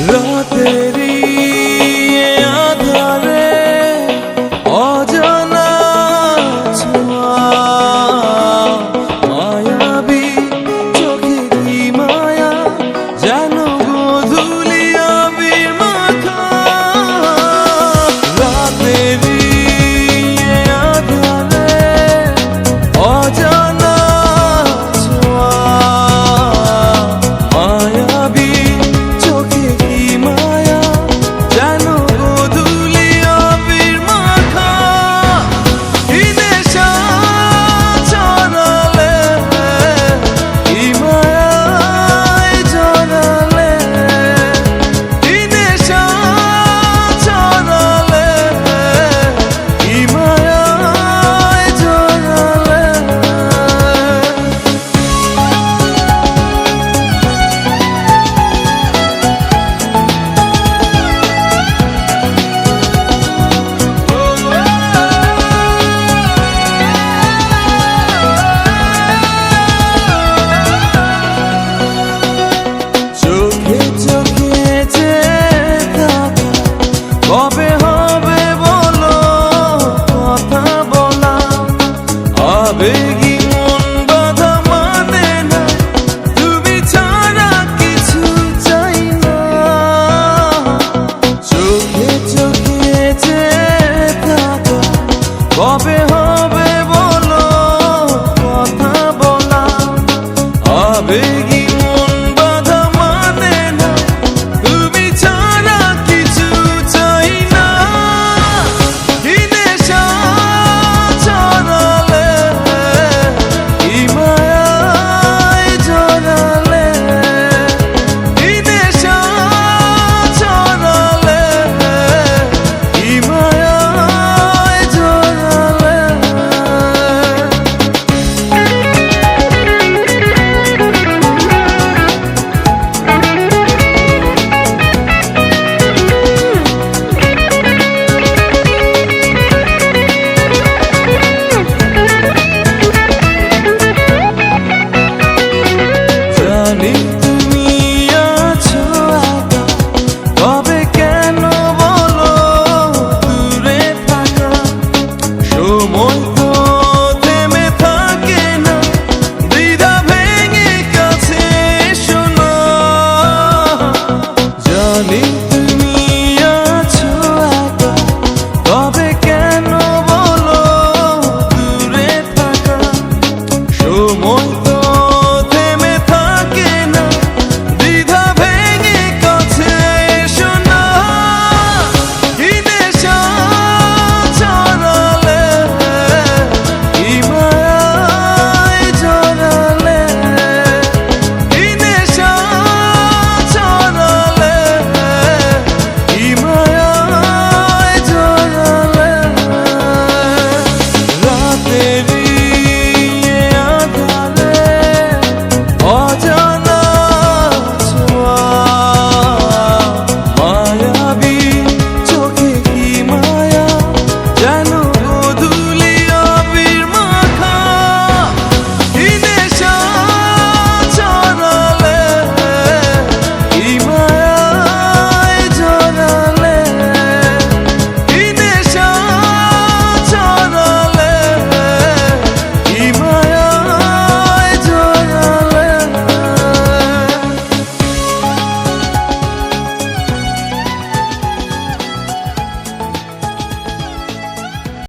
রাতেরি আধারে অজানা ছোঁয়া মায়াবী চোখে কি মায়া যেন গোধূলি আবির মাখা রাতেরি আধারে অজানা ছোঁয়া মায়াবী চোখে কি মায়া যেন গোধূলি আবির মাখা কি নেশা ছড়ালে কি মায়ায় জড়ালে কি নেশা ছড়ালে কি মায়ায় জড়ালে চোখে চোখে যে দেখা কবে হবে বলো কথা বলা আবেগী মন বাধা মানে না তুমি ছাড়া কিছু চাই না চোখে চোখে যে দেখা কবে হবে বলো কথা বলা আবেগী মন বাধা মানে না তুমি ছাড়া কিছু চাই না কি নেশা ছড়ালে কি মায়ায় জড়ালে কি নেশা ছড়ালে কি মায়ায় জড়ালে জানি তুমি আছো একা তবে কেন বলো দূরে থাকা সময় তো থেমে থাকে না দ্বিধা ভেঙে কাছে এসো না জানি